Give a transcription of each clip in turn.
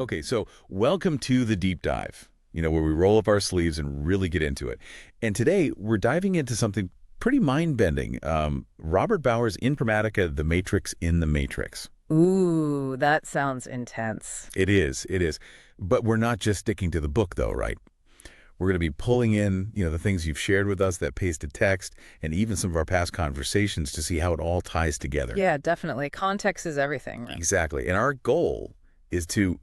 Okay, so welcome to the deep dive, where we roll up our sleeves and really get into it. And today we're diving into something pretty mind-bending. Robert Bauer's Informatica, The Matrix in the Matrix. Ooh, that sounds intense. It is, it is. But we're not just sticking to the book though, right? We're going to be pulling in, the things you've shared with us, that pasted text, and even some of our past conversations to see how it all ties together. Yeah, definitely. Context is everything. Exactly. And our goal is to,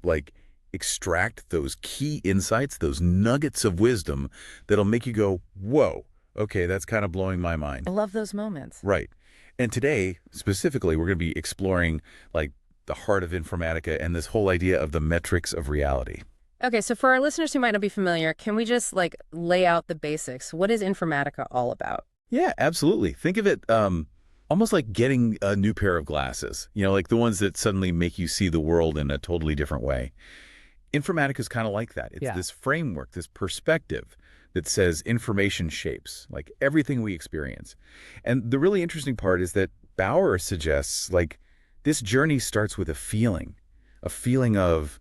extract those key insights, those nuggets of wisdom that'll make you go, whoa, okay, that's kind of blowing my mind. I love those moments. Right. And today, specifically, we're going to be exploring, the heart of Informatica and this whole idea of the metrics of reality. Okay, so for our listeners who might not be familiar, can we just lay out the basics? What is Informatica all about? Yeah, absolutely. Think of it almost like getting a new pair of glasses, like the ones that suddenly make you see the world in a totally different way. Informatica is kind of like that. It's this framework, this perspective that says information shapes, everything we experience. And the really interesting part is that Bauer suggests, this journey starts with a feeling of,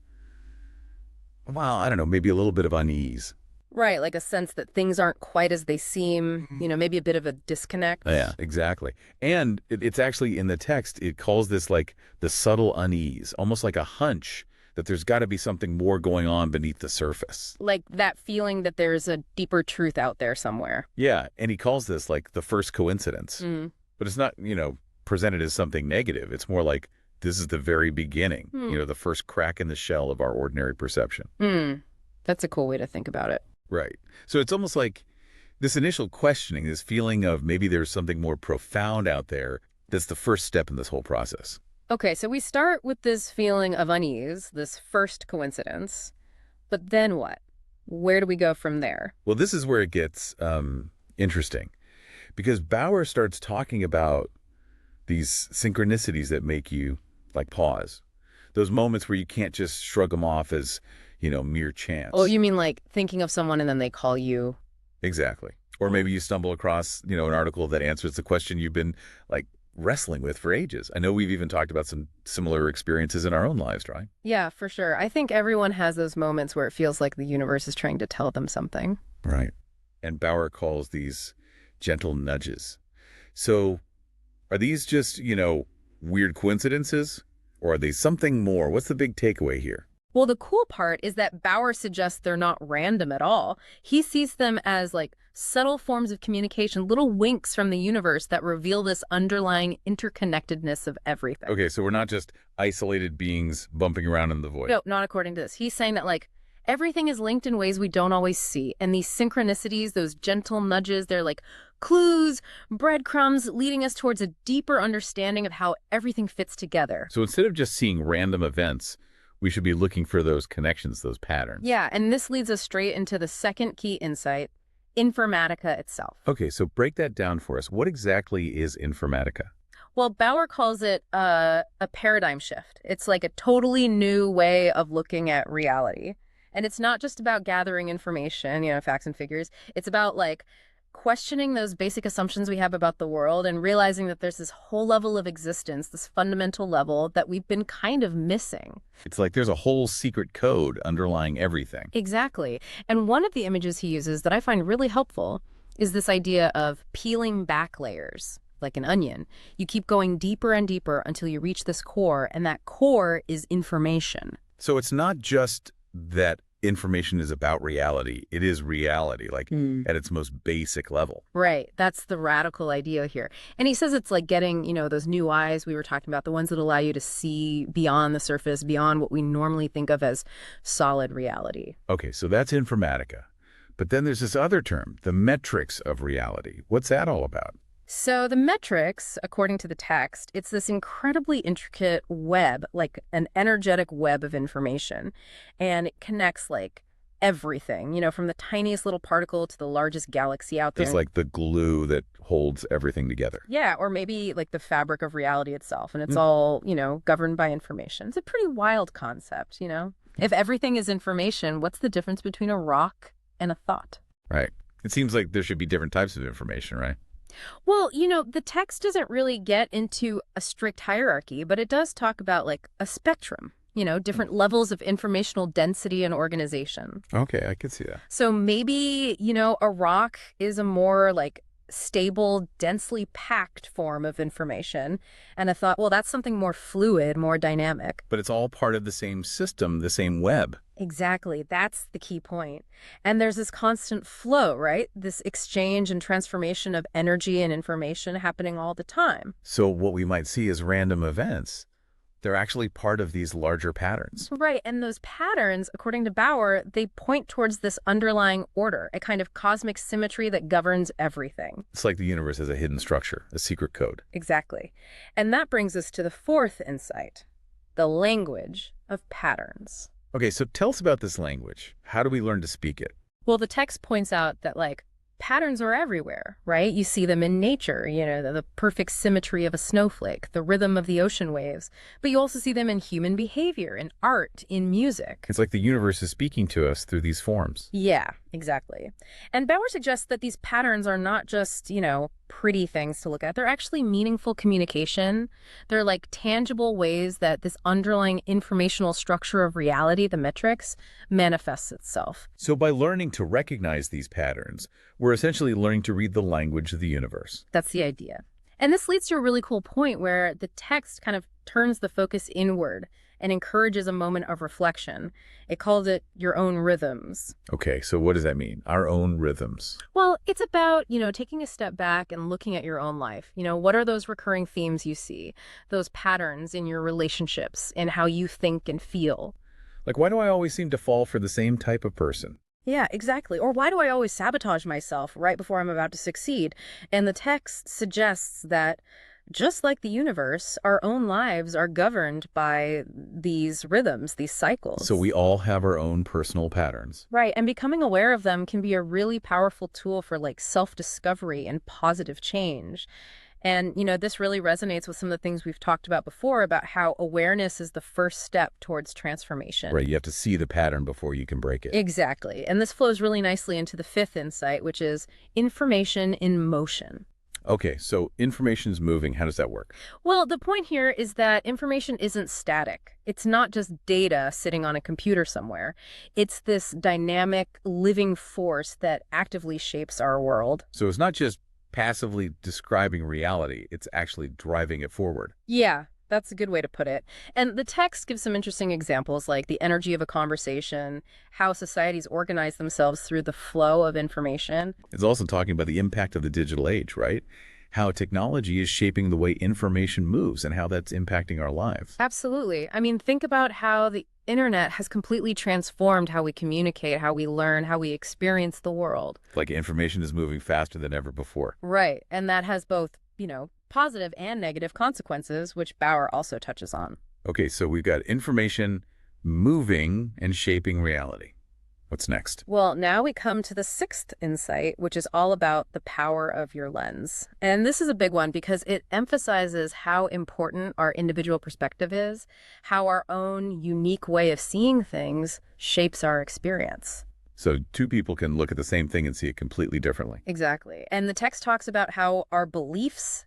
well, I don't know, maybe a little bit of unease. Right, like a sense that things aren't quite as they seem, maybe a bit of a disconnect. Yeah, exactly. And it's actually in the text, it calls this the subtle unease, almost like a hunch that there's got to be something more going on beneath the surface. Like that feeling that there's a deeper truth out there somewhere. Yeah, and he calls this the first coincidence. But it's not, presented as something negative. It's more like this is the very beginning, the first crack in the shell of our ordinary perception. That's a cool way to think about it. Right. So it's almost like this initial questioning, this feeling of maybe there's something more profound out there, that's the first step in this whole process. Okay, so we start with this feeling of unease, this first coincidence, but then what? Where do we go from there? Well, this is where it gets interesting, because Bauer starts talking about these synchronicities that make you pause. Those moments where you can't just shrug them off as, mere chance. Oh, you mean thinking of someone and then they call you? Exactly. Or maybe you stumble across, an article that answers the question you've been wrestling with for ages. I know we've even talked about some similar experiences in our own lives, right? Yeah, for sure. I think everyone has those moments where it feels like the universe is trying to tell them something. Right. And Bauer calls these gentle nudges. So are these just, weird coincidences? Or are they something more? What's the big takeaway here? Well, the cool part is that Bauer suggests they're not random at all. He sees them as subtle forms of communication, little winks from the universe that reveal this underlying interconnectedness of everything. Okay, so we're not just isolated beings bumping around in the void. No, not according to this. He's saying that everything is linked in ways we don't always see. And these synchronicities, those gentle nudges, they're clues, breadcrumbs leading us towards a deeper understanding of how everything fits together. So instead of just seeing random events, we should be looking for those connections, those patterns. Yeah, and this leads us straight into the second key insight, Informatica itself. Okay, so break that down for us. What exactly is Informatica? Well, Bauer calls it a paradigm shift. It's a totally new way of looking at reality. And it's not just about gathering information, facts and figures. It's about questioning those basic assumptions we have about the world and realizing that there's this whole level of existence, this fundamental level that we've been kind of missing. It's there's a whole secret code underlying everything. Exactly. And one of the images he uses that I find really helpful is this idea of peeling back layers, like an onion. You keep going deeper and deeper until you reach this core, and that core is information. So it's not just that information is about reality. It is reality, at its most basic level. Right. That's the radical idea here. And he says it's like getting, those new eyes we were talking about, the ones that allow you to see beyond the surface, beyond what we normally think of as solid reality. Okay, so that's Informatica. But then there's this other term, the metrics of reality. What's that all about? So the metrics, according to the text, it's this incredibly intricate web, like an energetic web of information. And it connects everything, from the tiniest little particle to the largest galaxy out there. It's the glue that holds everything together. Yeah, or maybe the fabric of reality itself. And it's all, governed by information. It's a pretty wild concept, If everything is information, what's the difference between a rock and a thought? Right. It seems like there should be different types of information, right? Well, the text doesn't really get into a strict hierarchy, but it does talk about a spectrum. different levels of informational density and organization. Okay, I could see that. So maybe, a rock is a more like stable, densely packed form of information. And I thought, well, that's something more fluid, more dynamic. But it's all part of the same system, the same web. Exactly. That's the key point. And there's this constant flow, right? This exchange and transformation of energy and information happening all the time. So what we might see as random events, they're actually part of these larger patterns. Right. And those patterns, according to Bauer, they point towards this underlying order, a kind of cosmic symmetry that governs everything. It's like the universe has a hidden structure, a secret code. Exactly. And that brings us to the fourth insight, the language of patterns. Okay, so tell us about this language. How do we learn to speak it? Well, the text points out that, patterns are everywhere, right? You see them in nature, the perfect symmetry of a snowflake, the rhythm of the ocean waves. But you also see them in human behavior, in art, in music. It's like the universe is speaking to us through these forms. Yeah, exactly. And Bauer suggests that these patterns are not just, pretty things to look at. They're actually meaningful communication. They're like tangible ways that this underlying informational structure of reality, the metrics, manifests itself. So by learning to recognize these patterns, we're essentially learning to read the language of the universe. That's the idea. And this leads to a really cool point where the text kind of turns the focus inward and encourages a moment of reflection. It calls it your own rhythms. Okay, so what does that mean? Our own rhythms. Well, it's about, taking a step back and looking at your own life. What are those recurring themes you see? Those patterns in your relationships, in how you think and feel. Like, why do I always seem to fall for the same type of person? Yeah, exactly. Or why do I always sabotage myself right before I'm about to succeed? And the text suggests that just like the universe, our own lives are governed by these rhythms, these cycles. So we all have our own personal patterns. Right. And becoming aware of them can be a really powerful tool for self-discovery and positive change. And, this really resonates with some of the things we've talked about before about how awareness is the first step towards transformation. Right. You have to see the pattern before you can break it. Exactly. And this flows really nicely into the fifth insight, which is information in motion. Okay, so information is moving. How does that work? Well, the point here is that information isn't static. It's not just data sitting on a computer somewhere. It's this dynamic, living force that actively shapes our world. So it's not just passively describing reality. It's actually driving it forward. Yeah. That's a good way to put it. And the text gives some interesting examples like the energy of a conversation, how societies organize themselves through the flow of information. It's also talking about the impact of the digital age, right? How technology is shaping the way information moves and how that's impacting our lives. Absolutely. I mean, think about how the internet has completely transformed how we communicate, how we learn, how we experience the world. Like information is moving faster than ever before. Right. And that has both, positive and negative consequences, which Bauer also touches on. Okay, so we've got information moving and shaping reality. What's next? Well, now we come to the sixth insight, which is all about the power of your lens. And this is a big one because it emphasizes how important our individual perspective is, how our own unique way of seeing things shapes our experience. So two people can look at the same thing and see it completely differently. Exactly. And the text talks about how our beliefs,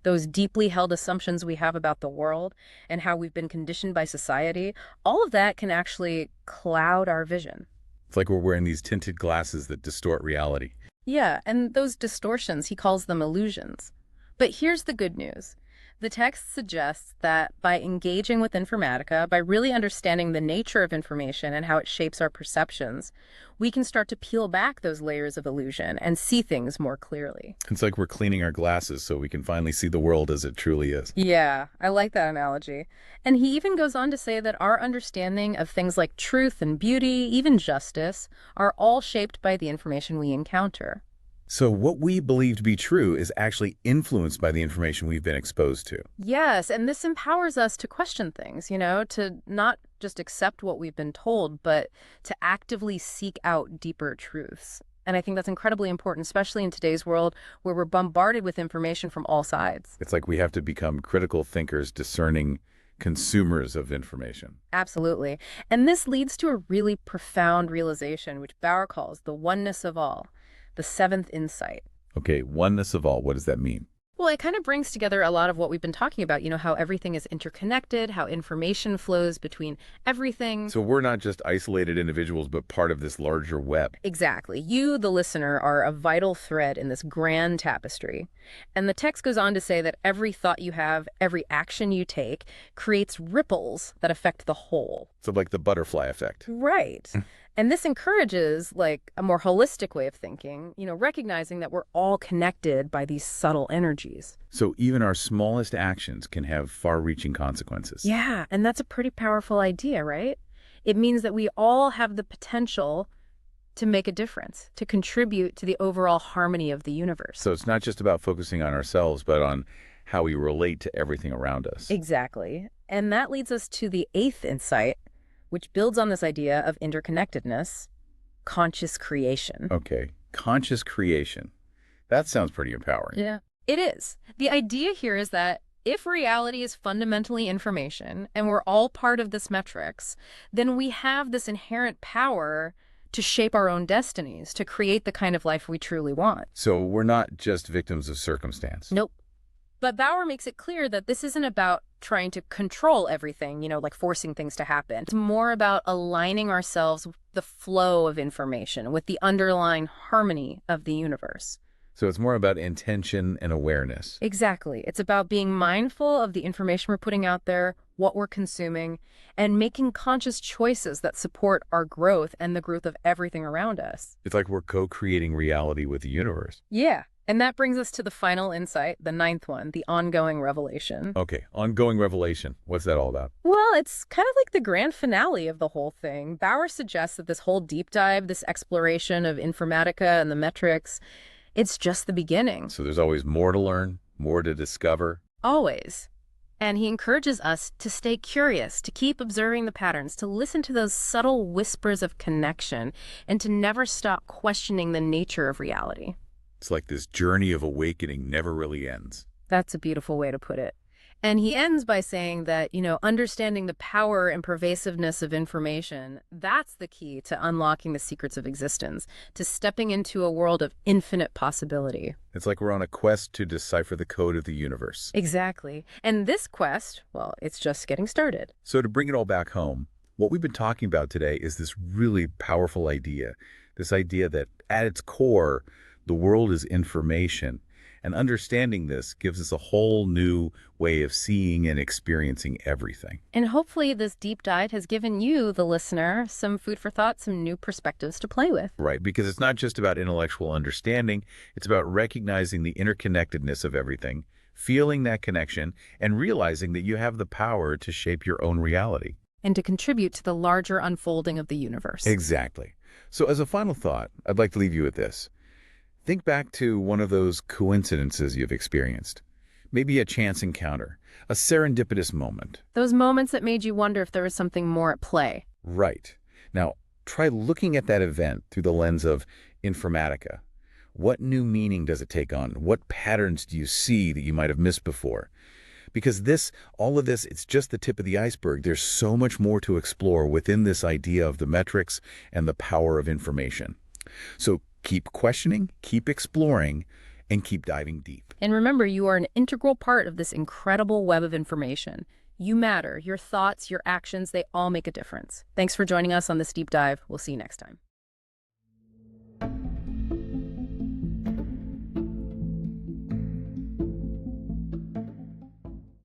those deeply held assumptions we have about the world and how we've been conditioned by society, all of that can actually cloud our vision. It's like we're wearing these tinted glasses that distort reality. Yeah, and those distortions, he calls them illusions. But here's the good news. The text suggests that by engaging with Informatica, by really understanding the nature of information and how it shapes our perceptions, we can start to peel back those layers of illusion and see things more clearly. It's like we're cleaning our glasses so we can finally see the world as it truly is. Yeah, I like that analogy. And he even goes on to say that our understanding of things like truth and beauty, even justice, are all shaped by the information we encounter. So what we believe to be true is actually influenced by the information we've been exposed to. Yes, and this empowers us to question things, to not just accept what we've been told, but to actively seek out deeper truths. And I think that's incredibly important, especially in today's world where we're bombarded with information from all sides. It's like we have to become critical thinkers, discerning consumers of information. Absolutely. And this leads to a really profound realization, which Bauer calls the oneness of all. The seventh insight. Okay, oneness of all, what does that mean? Well, it kind of brings together a lot of what we've been talking about, how everything is interconnected, how information flows between everything. So we're not just isolated individuals, but part of this larger web. Exactly. You, the listener, are a vital thread in this grand tapestry. And the text goes on to say that every thought you have, every action you take, creates ripples that affect the whole. So like the butterfly effect. Right. And this encourages like a more holistic way of thinking, recognizing that we're all connected by these subtle energies. So even our smallest actions can have far-reaching consequences. Yeah, and that's a pretty powerful idea, right? It means that we all have the potential to make a difference, to contribute to the overall harmony of the universe. So it's not just about focusing on ourselves, but on how we relate to everything around us. Exactly. And that leads us to the 8th insight, which builds on this idea of interconnectedness, conscious creation. Okay, conscious creation. That sounds pretty empowering. Yeah, it is. The idea here is that if reality is fundamentally information and we're all part of this metrics, then we have this inherent power to shape our own destinies, to create the kind of life we truly want. So we're not just victims of circumstance. Nope. But Bauer makes it clear that this isn't about trying to control everything, like forcing things to happen. It's more about aligning ourselves with the flow of information, with the underlying harmony of the universe. So it's more about intention and awareness. Exactly. It's about being mindful of the information we're putting out there, what we're consuming, and making conscious choices that support our growth and the growth of everything around us. It's like we're co-creating reality with the universe. Yeah. And that brings us to the final insight, the 9th one, the ongoing revelation. Okay, ongoing revelation. What's that all about? Well, it's kind of like the grand finale of the whole thing. Bauer suggests that this whole deep dive, this exploration of Informatica and the metrics, it's just the beginning. So there's always more to learn, more to discover. Always. And he encourages us to stay curious, to keep observing the patterns, to listen to those subtle whispers of connection, and to never stop questioning the nature of reality. It's like this journey of awakening never really ends. That's a beautiful way to put it. And he ends by saying that, understanding the power and pervasiveness of information, that's the key to unlocking the secrets of existence, to stepping into a world of infinite possibility. It's like we're on a quest to decipher the code of the universe. Exactly. And this quest, well, it's just getting started. So to bring it all back home, what we've been talking about today is this really powerful idea, this idea that at its core, the world is information, and understanding this gives us a whole new way of seeing and experiencing everything. And hopefully this deep dive has given you, the listener, some food for thought, some new perspectives to play with. Right, because it's not just about intellectual understanding, it's about recognizing the interconnectedness of everything, feeling that connection, and realizing that you have the power to shape your own reality. And to contribute to the larger unfolding of the universe. Exactly. So as a final thought, I'd like to leave you with this. Think back to one of those coincidences you've experienced. Maybe a chance encounter, a serendipitous moment. Those moments that made you wonder if there was something more at play. Right. Now, try looking at that event through the lens of Informatica. What new meaning does it take on? What patterns do you see that you might have missed before? Because all of this, it's just the tip of the iceberg. There's so much more to explore within this idea of the metrics and the power of information. So keep questioning, keep exploring, and keep diving deep. And remember, you are an integral part of this incredible web of information. You matter. Your thoughts, your actions, they all make a difference. Thanks for joining us on this deep dive. We'll see you next time.